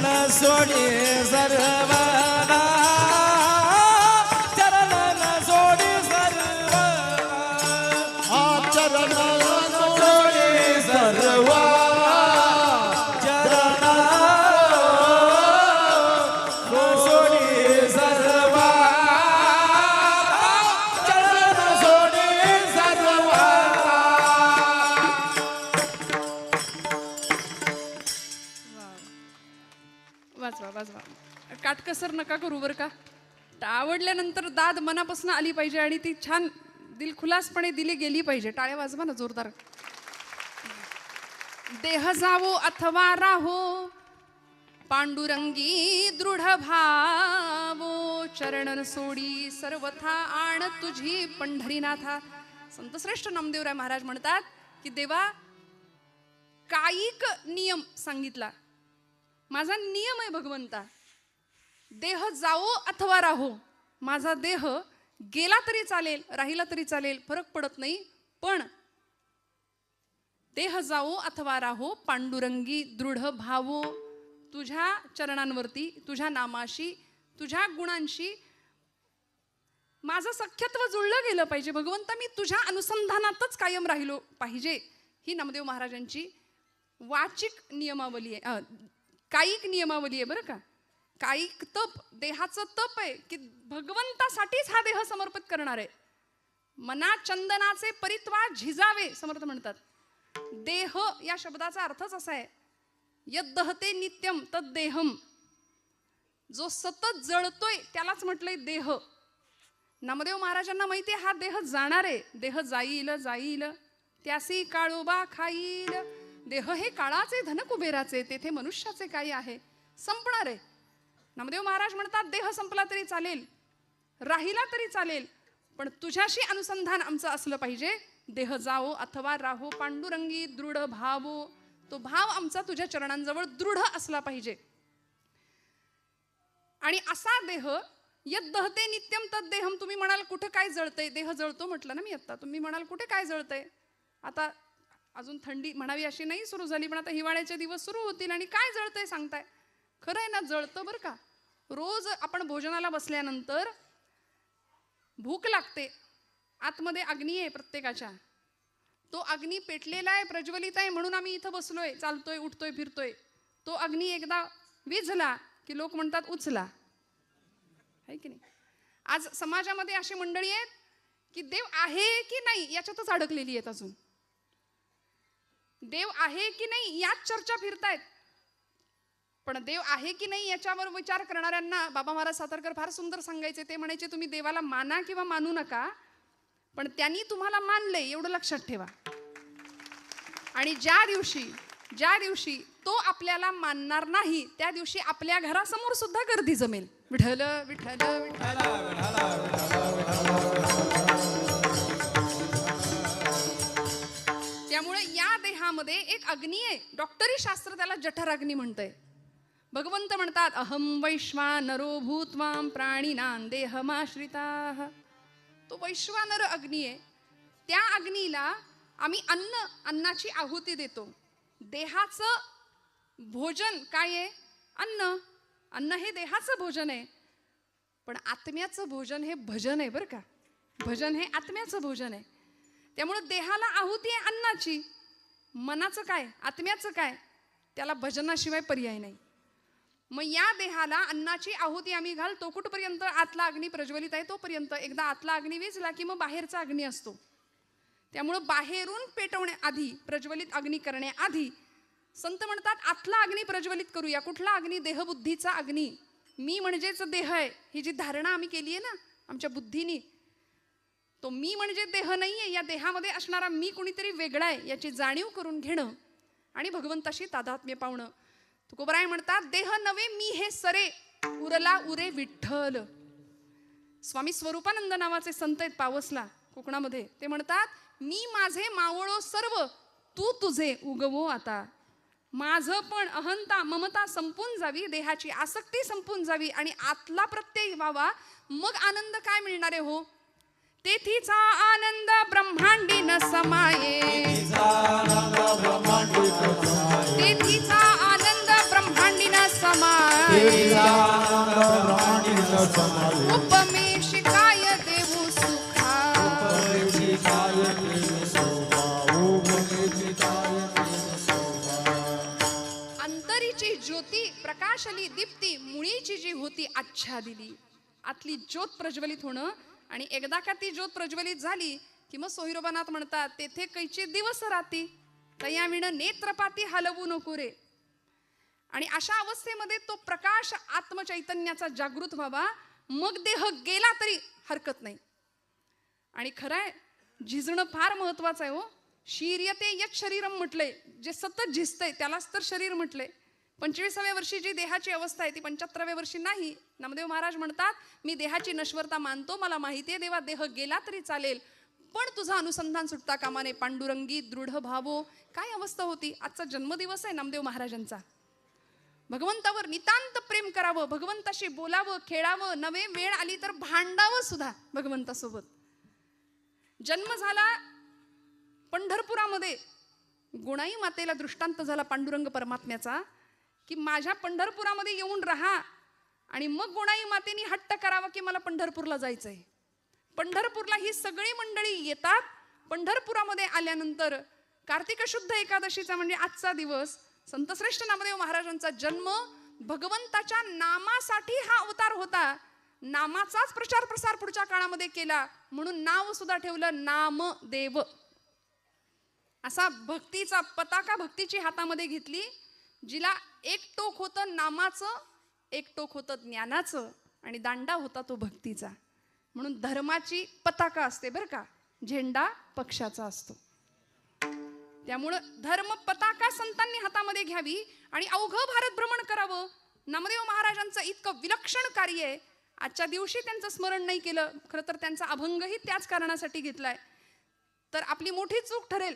[SPEAKER 3] न सोडी सर्वदा चरण न सोडी सर्वदा
[SPEAKER 2] आचरण सोडी सर्व
[SPEAKER 3] चरण न सोडी सर्वदा चरण
[SPEAKER 2] सोडी सर्व
[SPEAKER 1] वाजवा वाजवा. काटकसर नका करू बरं का. आवडल्यानंतर दाद मनापासून आली पाहिजे आणि ती छान दिलखुलासपणे दिली गेली पाहिजे. टाळ्या वाजवा ना जोरदार. देह जावो अथवा राहो पांडुरंगी दृढ भावो चरण सोडी सर्वथा आण तुझी पंढरीनाथा. संतश्रेष्ठ नामदेवराय महाराज म्हणतात की देवा कायिक नियम सांगितला. माझा नियम आहे भगवंता, देह जावो अथवा राहो. माझा देह गेला तरी चालेल, राहिला तरी चालेल, फरक पडत नाही. पण देह जावो अथवा राहो पांडुरंगी दृढ भावो. तुझ्या चरणांवरती, तुझ्या नामाशी, तुझ्या गुणांशी माझं सख्यत्व जुळलं गेलं पाहिजे. भगवंता मी तुझ्या अनुसंधानातच कायम राहिलो पाहिजे. ही नामदेव महाराजांची वाचिक नियमावली आहे, कायिक नियमावली आहे बरं का. कायिक तप, देहाचं तप आहे की भगवंतासाठीच हा देह समर्पित करणार आहे. मना चंदनाचे परित्वा झिजावे समर्थ म्हणतात. देह या शब्दाचा अर्थच असा आहे, यद्दहते नित्यम तद्देहम. जो सतत जळतोय त्यालाच म्हटलंय देह. नामदेव महाराजांना माहिती आहे हा देह जाणार आहे. देह जाईल जाईल त्यासी काळोबा खाईल. देह हे काळाचे धन कुबेराचे, तेथे मनुष्याचे काही आहे, संपणार आहे. नामदेव महाराज म्हणतात देह संपला तरी चालेल, राहिला तरी चालेल, पण तुझ्याशी अनुसंधान आमचं असलं पाहिजे. देह जावो अथवा राहो पांडुरंगी दृढ भावो. तो भाव आमचा तुझ्या चरणांजवळ दृढ असला पाहिजे. आणि असा देह यद्दहते नित्यम तद्देहम. तुम्ही म्हणाल कुठे काय जळतंय, देह जळतो म्हटलं ना मी आता. तुम्ही म्हणाल कुठे काय जळतंय. आता अजून थंडी म्हणावी अशी नाही सुरू झाली, पण आता हिवाळ्याचे दिवस सुरू होतील आणि काय जळतंय सांगताय. खरं आहे ना, जळतं बरं का. रोज आपण भोजनाला बसल्यानंतर भूक लागते, आतमध्ये अग्नी आहे प्रत्येकाच्या. तो अग्नी पेटलेला आहे, प्रज्वलित आहे, म्हणून आम्ही इथं बसलोय, चालतोय, उठतोय, फिरतोय. तो अग्नी एकदा विझला की लोक म्हणतात उचला, आहे की नाही. आज समाजामध्ये अशी मंडळी आहेत की देव आहे की नाही याच्यातच अडकलेली आहेत. अजून देव आहे की नाही याच चर्चा फिरतायत. पण देव आहे की नाही याच्यावर विचार करणाऱ्यांना बाबा महाराज सातारकर फार सुंदर सांगायचे. ते म्हणायचे तुम्ही देवाला माना किंवा मानू नका, पण त्यांनी तुम्हाला मानलंय एवढं लक्षात ठेवा. आणि ज्या दिवशी तो आपल्याला मानणार नाही त्या दिवशी आपल्या घरासमोर सुद्धा गर्दी जमेल. विठ्ठल विठ्ठल विठ्ठल. त्यामुळे या देहामध्ये एक अग्नी आहे. डॉक्टरी शास्त्र त्याला जठराग्नी म्हणतंय. भगवंत म्हणतात अहम वैश्वानरो भूत्वाम प्राणिनां देहमाश्रिताः. तो वैश्वानर अग्नी आहे. त्या अग्नीला आम्ही अन्नाची आहुती देतो. देहाचं भोजन काय आहे? अन्न हे देहाचं भोजन आहे. पण आत्म्याचं भोजन हे भजन आहे बरं का. भजन हे आत्म्याचं भोजन आहे. त्यामुळे देहाला आहुती आहे अन्नाची. मनाचं काय, आत्म्याचं काय, त्याला भजनाशिवाय पर्याय नाही. मग या देहाला अन्नाची आहुती आम्ही घालतो कुठपर्यंत? आतला अग्नी प्रज्वलित आहे तोपर्यंत. एकदा आतला अग्नी विझला की मग बाहेरचा अग्नी असतो. त्यामुळं बाहेरून पेटवण्याआधी, प्रज्वलित अग्नी करण्याआधी संत म्हणतात आतला अग्नी प्रज्वलित करूया. कुठला अग्नी? देहबुद्धीचा अग्नी. मी म्हणजेच देह आहे ही जी धारणा आम्ही केली आहे ना आमच्या बुद्धीनी, तो मी म्हणजे देह नाहीये. या देहामध्ये असणारा मी कुणीतरी वेगळा आहे याची जाणीव करून घेणं आणि भगवंताशी तादात्म्य पावणं. तुकोबराय म्हणतात देह नवे मी हे सरे उरला उरे विठ्ठल. स्वामी स्वरूपानंद नावाचे संत आहेत पावसला कोकणामध्ये. ते म्हणतात मी माझे मावळो सर्व तू तुझे उगवो आता. माझं पण अहंता ममता संपून जावी, देहाची आसक्ती संपून जावी आणि आतला प्रत्यय व्हावा. मग आनंद काय मिळणार आहे हो? तेथीचा आनंद ब्रह्मांडी न समाये, तेथीचा आनंद ब्रह्मांडी न समाये, उपमे शिकाय देऊ सुखा, अंतरीची ज्योती प्रकाशली दीप्ती मुळीची जी होती आच्छादिली. आतली ज्योत प्रज्वलित होणं, आणि एकदा का ती ज्योत प्रज्वलित झाली की मग सोहिरोबानाथ म्हणतात तेथे कैची दिवस राती तयाविण नेत्रपाती हलवू नको रे. आणि अशा अवस्थेमध्ये तो प्रकाश आत्मचैतन्याचा जागृत व्हावा, मग देह गेला तरी हरकत नाही. आणि खरंय झिजणं फार महत्वाचं आहे हो. शीर्यते यत शरीरम म्हटलंय, जे सतत झिजतंय त्यालाच तर शरीर म्हटलंय. 25व्या वर्षी जी देहाची अवस्था आहे ती 75व्या वर्षी नाही. नामदेव महाराज म्हणतात मी देहाची नश्वरता मानतो, मला माहिती आहे देवा देह गेला तरी चालेल, पण तुझा अनुसंधान सुटता कामा नये. पांडुरंगी दृढ भावो. काय अवस्था होती. आजचा जन्मदिवस आहे नामदेव महाराजांचा. भगवंतावर नितांत प्रेम करावं, भगवंताशी बोलावं, खेळावं, नवे वेळ आली तर भांडावं सुद्धा भगवंतासोबत. जन्म झाला पंढरपुरामध्ये. गुणाई मातेला दृष्टांत झाला पांडुरंग परमात्म्याचा की माझ्या पंढरपुरामध्ये येऊन राहा. आणि मग गुणाई मातेनी हट्ट करावा की मला पंढरपूरला जायचंय. पंढरपूरला ही सगळी मंडळी येतात. पंढरपुरामध्ये आल्यानंतर कार्तिक शुद्ध एकादशीचा म्हणजे आजचा दिवस, संतश्रेष्ठ नामदेव महाराजांचा जन्म. भगवंताच्या नामासाठी हा अवतार होता. नामाचाच प्रचार प्रसार पुढच्या काळामध्ये केला, म्हणून नाव सुद्धा ठेवलं नामदेव. असा भक्तीचा पताका भक्तीची हातामध्ये घेतली, जिला एक टोक होतं नामाचं, एक टोक होतं ज्ञानाचं, आणि दांडा होता तो भक्तीचा. म्हणून धर्माची पताका असते बरं का, झेंडा पक्षाचा असतो. त्यामुळं धर्म पताका संतांनी हातामध्ये घ्यावी आणि अवघं भारत भ्रमण करावं. नामदेव महाराजांचं इतकं विलक्षण कार्य आहे. आजच्या दिवशी त्यांचं स्मरण नाही केलं, खरं तर त्यांचा अभंगही त्याच कारणासाठी घेतलाय, तर आपली मोठी चूक ठरेल.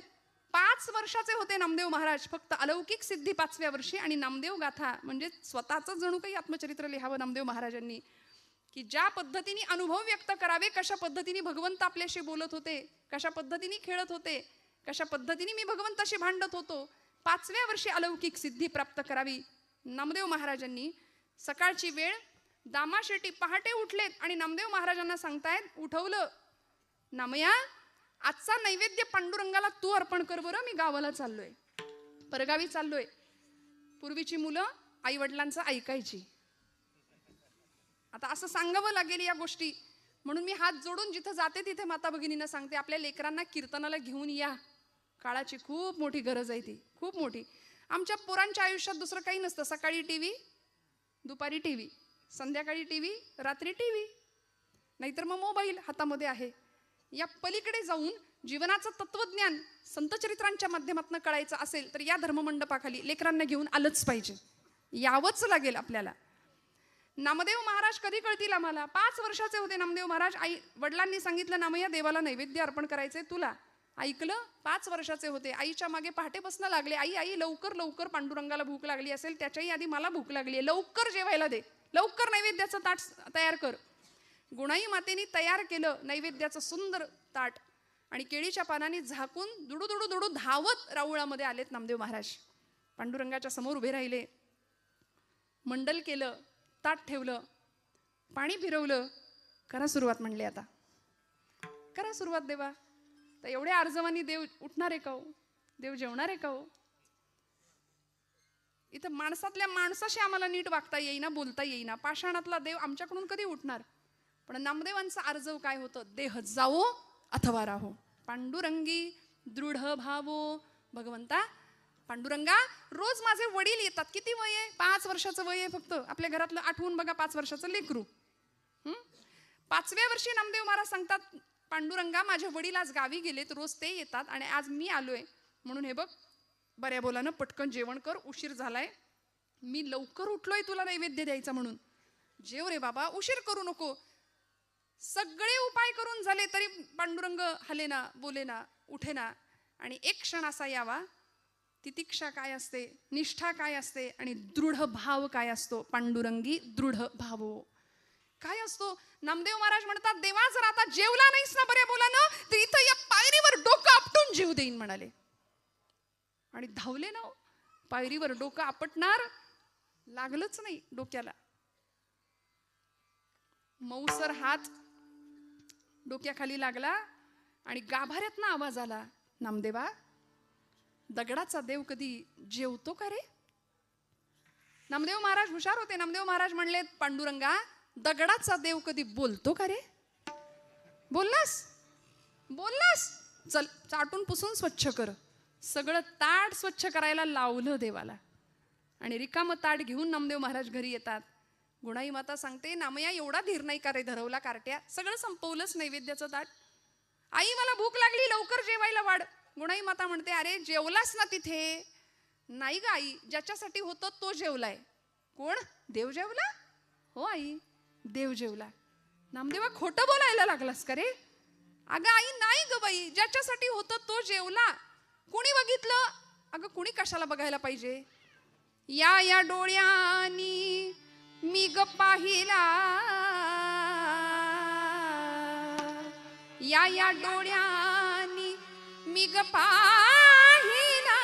[SPEAKER 1] 5 वर्षाचे होते नामदेव महाराज, फक्त अलौकिक सिद्धी 5व्या वर्षी. आणि नामदेव गाथा म्हणजे स्वतःचं जणू काही आत्मचरित्र लिहावं नामदेव महाराजांनी, की ज्या पद्धतीने अनुभव व्यक्त करावे, कशा पद्धतीने भगवंत आपल्याशी बोलत होते, कशा पद्धतीने खेळत होते, कशा पद्धतीने मी भगवंताशी भांडत होतो. 5व्या वर्षी अलौकिक सिद्धी प्राप्त करावी. नामदेव महाराजांनी सकाळची वेळ, दामा शेट्टी पहाटे उठलेत आणि नामदेव महाराजांना सांगतायत, उठवलं नामया, आजचा नैवेद्य पांडुरंगाला तू अर्पण कर बरं, मी गावाला चाललोय, परगावी चाललोय. पूर्वीची मुलं आई वडिलांचं ऐकायची. आता असं सांगावं लागेल या गोष्टी, म्हणून मी हात जोडून जिथं जाते तिथे माता भगिनींना सांगते, आपल्या लेकरांना कीर्तनाला घेऊन या. काळाची खूप मोठी गरज आहे ती, खूप मोठी. आमच्या पोरांच्या आयुष्यात दुसरं काही नसतं. सकाळी टीव्ही, दुपारी टीव्ही, संध्याकाळी टीव्ही, रात्री टीव्ही, नाहीतर मग मोबाईल हातामध्ये आहे. या पलीकडे जाऊन जीवनाचं तत्वज्ञान संतचरित्रांच्या माध्यमातून कळायचं असेल तर या धर्ममंडपाखाली लेकरांना घेऊन आलंच पाहिजे, यावंच लागेल आपल्याला. नामदेव महाराज कधी कळतील आम्हाला. 5 वर्षाचे होते नामदेव महाराज. आई वडिलांनी सांगितलं नामया देवाला नैवेद्य अर्पण करायचंय तुला. ऐकलं. 5 वर्षाचे होते. आईच्या मागे पहाटे बसणं लागले. आई आई लवकर लवकर, पांडुरंगाला भूक लागली असेल, त्याच्याही आधी मला भूक लागली आहे, लवकर जेवायला दे, लवकर नैवेद्याचं ताट तयार कर. गुणाई मातेनी तयार केलं नैवेद्याचं सुंदर ताट, आणि केळीच्या पानांनी झाकून दुडू दुडू दुडू धावत राऊळामध्ये आलेत नामदेव महाराज. पांडुरंगाच्या समोर उभे राहिले, मंडल केलं, ताट ठेवलं, पाणी फिरवलं. करा सुरुवात म्हणले, आता करा सुरुवात देवा. तर एवढ्या अर्जवानी देव उठणार आहे का हो? देव जेवणार आहे का हो? इथं माणसातल्या माणसाशी आम्हाला नीट वागता येईना, बोलता येईना. पाषाणातला देव आमच्याकडून कधी उठणार? पण नामदेवांचा अर्जव काय होतं? देह जावो अथवा राहो, पांडुरंगी दृढ भावो. भगवंता पांडुरंगा, रोज माझे वडील येतात. किती वय आहे? 5 वर्षाचं वय आहे फक्त. आपल्या घरातलं आठवून बघा, 5 वर्षाचं लेकरू. 5व्या वर्षी नामदेव महाराज सांगतात, पांडुरंगा माझे वडील आज गावी गेलेत, रोज ते येतात आणि आज मी आलोय, म्हणून हे बघ बऱ्या बोलानं पटकन जेवण कर, उशीर झालाय, मी लवकर उठलोय तुला नैवेद्य द्यायचा म्हणून. जेव रे बाबा, उशीर करू नको. सगळे उपाय करून झाले तरी पांडुरंग हलेना, बोलेना, उठेना. आणि एक क्षण असा यावा, तितिक्षा काय असते, निष्ठा काय असते, आणि दृढ भाव काय असतो. पांडुरंगी दृढ भावो. काय असतो? नामदेव महाराज म्हणतात, देवा जर आता जेवला नाहीस ना बऱ्या बोलानं, तर इथं या पायरीवर डोकं आपटून जीव देईन म्हणाले. आणि धावले ना. पायरीवर डोकं आपटणार, लागलंच नाही डोक्याला. मऊसर हात डोक्याखाली लागला आणि गाभाऱ्यात ना आवाज आला, नामदेवा, दगडाचा देव कधी जेवतो का रे? नामदेव महाराज हुशार होते. नामदेव महाराज म्हणले, पांडुरंगा, दगडाचा देव कधी बोलतो का रे? बोललास? बोललास? चल चाटून पुसून स्वच्छ कर. सगळं ताट स्वच्छ करायला लावलं देवाला. आणि रिकामं ताट घेऊन नामदेव महाराज घरी येतात. गुणाई माता सांगते, नामया एवढा धीर नाही का रे धरवला कार्ट्या? सगळं संपवलंच नैवेद्याचं ताट. आई मला भूक लागली, लवकर जेवायला वाढ. गुणाई माता म्हणते, अरे जेवलास ना तिथे? नाही ग आई, ज्याच्यासाठी होतं तो जेवलाय. कोण? देव जेवला? हो आई, देव जेवला. नामदेवा, खोटं बोलायला लागलास का रे? अगं आई, नाही ग बाई, ज्याच्यासाठी होतं तो जेवला. कुणी बघितलं? अगं कुणी कशाला बघायला पाहिजे? या डोळ्यांनी मी ग पाहिला, या डोळ्यांनी मी ग पाहिला,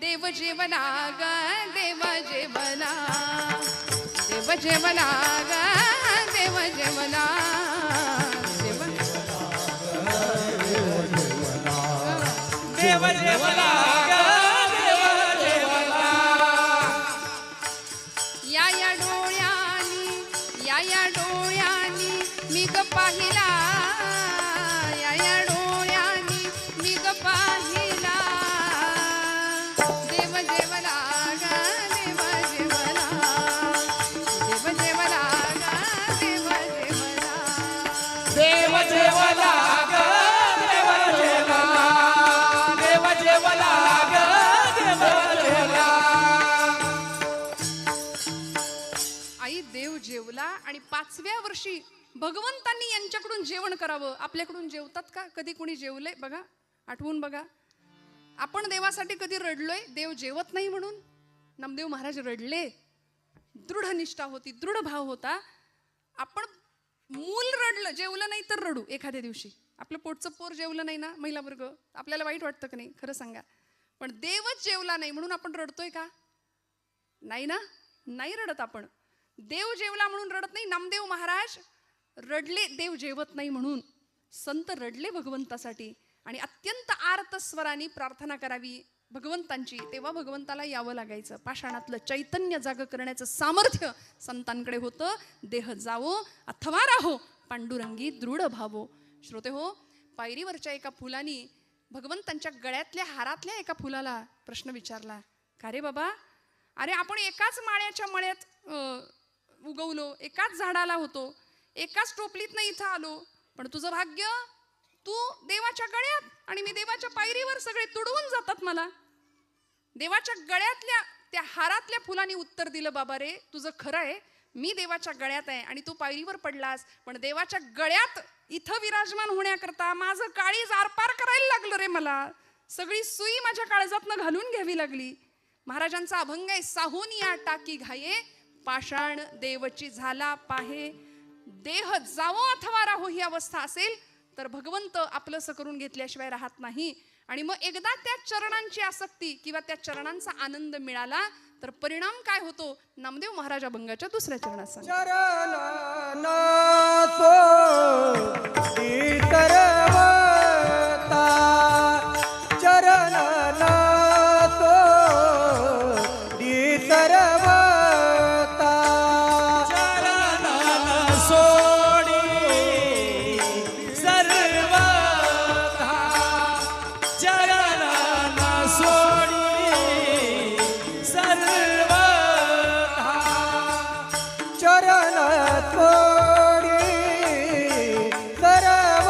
[SPEAKER 1] देव जेवला ग, देव जेवला, देव जेवला ग, देव जेवला,
[SPEAKER 3] देव जेवला ग, देव जेवला.
[SPEAKER 1] या डोळ्यांनी, या डोळ्यांनी मी ग पाहिला, या डोळ्यांनी मी ग पाहिला, देव जेवला ग, देव जेवला, देव जेवला ग, देव जेवला,
[SPEAKER 3] देव जेवला ग, देव जेवला, देव जेवला ग, देव जेवला.
[SPEAKER 1] आई, देव जेवला. आणि 5व्या वर्षी भगवंतांनी यांच्याकडून जेवण करावं. आपल्याकडून जेवतात का? कधी कुणी जेवलंय बघा, आठवून बघा. आपण देवासाठी कधी रडलोय देव जेवत नाही म्हणून? नामदेव महाराज रडले. दृढ निष्ठा होती, दृढ भाव होता. आपण मूल रडलं, जेवलं नाही तर रडू एखाद्या दिवशी. आपलं पोटचं पोर जेवलं नाही ना, महिला वर्ग, आपल्याला वाईट वाटतं का नाही? खरं सांगा. पण देवच जेवला नाही म्हणून आपण रडतोय का? नाही ना, नाही रडत आपण. देव जेवला म्हणून रडत नाही. नामदेव महाराज रडले देव जेवत नाही म्हणून. संत रडले भगवंतासाठी आणि अत्यंत आर्त स्वराने प्रार्थना करावी भगवंतांची. तेव्हा भगवंताला यावं लागायचं. पाषाणातलं चैतन्य जाग करण्याचं सामर्थ्य संतांकडे होतं. देह जावो अथवा राहो, पांडुरंगी दृढ भावो. श्रोते हो, पायरीवरच्या एका फुलानी भगवंतांच्या गळ्यातल्या हारातल्या एका फुलाला प्रश्न विचारला, का रे बाबा, अरे आपण एकाच माळ्याच्या मळ्यात उगवलो, एकाच झाडाला होतो, एकाच टोपलीतनं इथं आलो, पण तुझं भाग्य, तू देवाच्या गळ्यात आणि मी देवाच्या पायरीवर, सगळे तुडवून जातात मला. देवाच्या गळ्यातल्या त्या हारातल्या फुलांनी उत्तर दिलं, बाबा रे, तुझं खरं आहे, मी देवाच्या गळ्यात आहे आणि तू पायरीवर पडलास, पण देवाच्या गळ्यात इथं विराजमान होण्याकरता माझं काळीज आरपार करायला लागलं रे. मला सगळी सुई माझ्या काळजातनं घालून घ्यावी लागली. महाराजांचा अभंग आहे, साहून या टाकी घाये, पाषाण देवची झाला पाहे. देह जावो अथवा राहो ही अवस्था असेल तर भगवंत आपलंसं करून घेतल्याशिवाय राहत नाही. आणि मग एकदा त्या चरणांची आसक्ती किंवा त्या चरणांचा आनंद मिळाला तर परिणाम काय होतो? नामदेव महाराज अभंगाच्या दुसऱ्या चरणात सांगतात.
[SPEAKER 3] चरण थोडी सर्व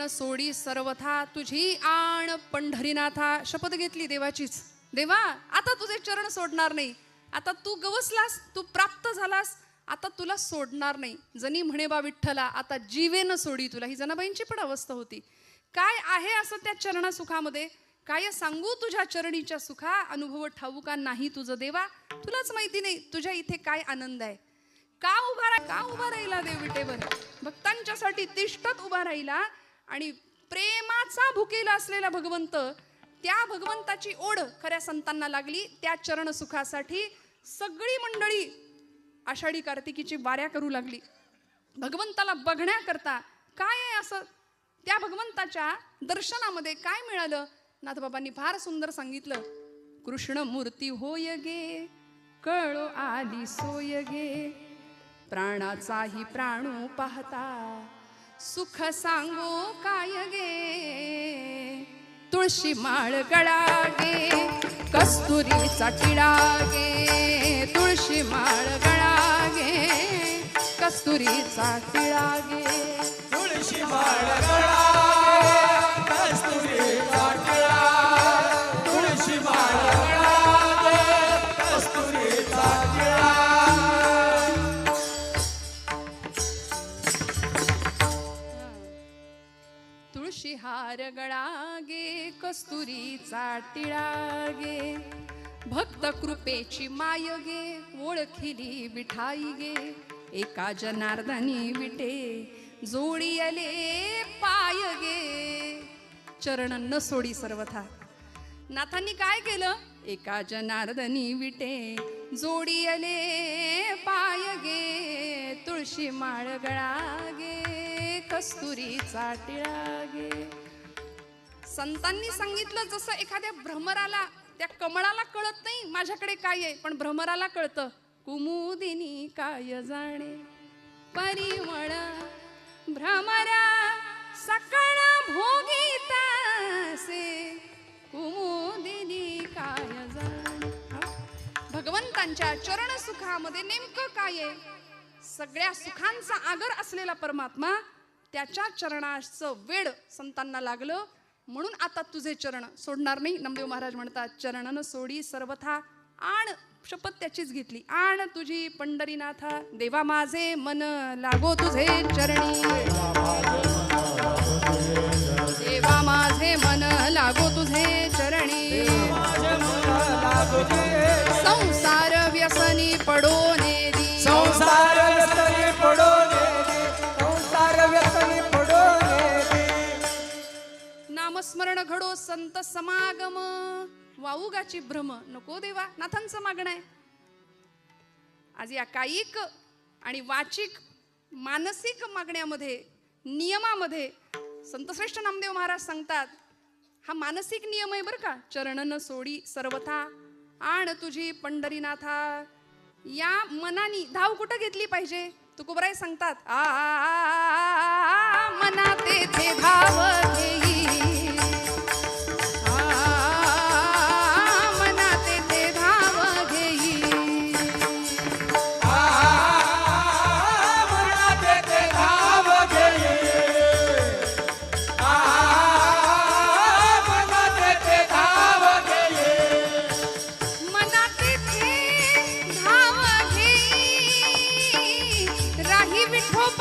[SPEAKER 1] न सोडी सर्वथा तुझी आण पंढरीनाथा. शपथ घेतली देवाचीच. देवा आता तुझे चरण सोडणार नाही. आता तू गवसलास, तू प्राप्त झालास, आता तुला सोडणार नाही. जनी म्हणे बा विठ्ठला आता जीवेन सोडी तुला. ही जनाबाईंची पण अवस्था होती. काय आहे असं त्या चरणा सुखामध्ये? काय सांगू तुझ्या चरणीच्या सुखा, अनुभव ठाऊका नाही तुझं देवा. तुलाच माहिती नाही तुझ्या इथे काय आनंद आहे. का उभा राहिला देव विटेवर? भक्तांच्यासाठी तिष्ठत उभा राहिला. आणि प्रेमाचा भुकेला असलेला भगवंत, त्या भगवंताची ओढ खऱ्या संतांना लागली. त्या चरण सुखासाठी सगळी मंडळी आषाढी कार्तिकीची वाऱ्या करू लागली भगवंताला बघण्याकरता. काय आहे असं त्या भगवंताच्या दर्शनामध्ये काय मिळालं? नाथबाबांनी फार सुंदर सांगितलं. कृष्ण मूर्ती होय गे, कळो आली सोय गे, प्राणाचाही प्राणू पाहता, सुख सांगो काय गे. तुळशी माळ गळा गे, कस्तुरीचा टिळा गे, तुळशी माळ गळा गे, कस्तुरीचा टिळा गे.
[SPEAKER 3] तुळशी माळ गळा कस्तुरीचा टिळा, तुळशी माळ गळा कस्तुरीचा टिळा.
[SPEAKER 1] तुळशी हार गळा गे, कस्तुरीचा टिळा गे, भक्त कृपेची माय गे, ओळखिली विठाई गे, एका जनार्दनी विटे जोडी आले पाय गे. चरण न सोडी सर्वथा. नाथांनी काय केलं? एका जनार्दनी विटे जोडी आले पाय गे, तुळशी माळ गळा गे, कस्तुरीचा टिळा गे. संतांनी सांगितलं जसं एखाद्या भ्रमराला, त्या कमळाला कळत नाही माझ्याकडे काय आहे, पण भ्रमराला कळतं. कुमुदिनी काय जाणे परिमळ, भ्रमरा सकळ भोगीतासे, कुमुदिनी काय जाणे. भगवंतांच्या चरण सुखामध्ये नेमकं काय आहे? सगळ्या सुखांचा आगर असलेला परमात्मा, त्याच्या चरणाचं वेड संतांना लागलं. म्हणून आता तुझे चरण सोडणार नाही. नामदेव महाराज म्हणतात, चरणन सोडी सर्वथा आण. शपथ त्याचीच घेतली. आण तुझी पंढरीनाथा, देवा माझे मन लागो तुझे चरणी, देवा माझे मन लागो तुझे चरणी. संसार व्यसनी पडो नेदी,
[SPEAKER 3] संसार व्यसनी पडो नेदी, संसार व्यसनी पडो नेदी.
[SPEAKER 1] नामस्मरण घडो संत समागम, वाऊगाची भ्रम नको देवा. नाथांचं मागणं आहे. आज या कायिक आणि वाचिक मानसिक मागण्यामध्ये, नियमामध्ये संतश्रेष्ठ नामदेव महाराज सांगतात, हा मानसिक नियम आहे बरं का. चरणन सोडी सर्वथा आण तुझी पंढरीनाथा. या मनानी धाव कुठं घेतली पाहिजे? तुकोबराय सांगतात, मना तेथे धाव घेई, मना तेथे धाव घेई,
[SPEAKER 3] मना तेथे धाव घेई, मना तेथे धाव घेई,
[SPEAKER 1] मना तेथे धाव घेई, राही विठोबा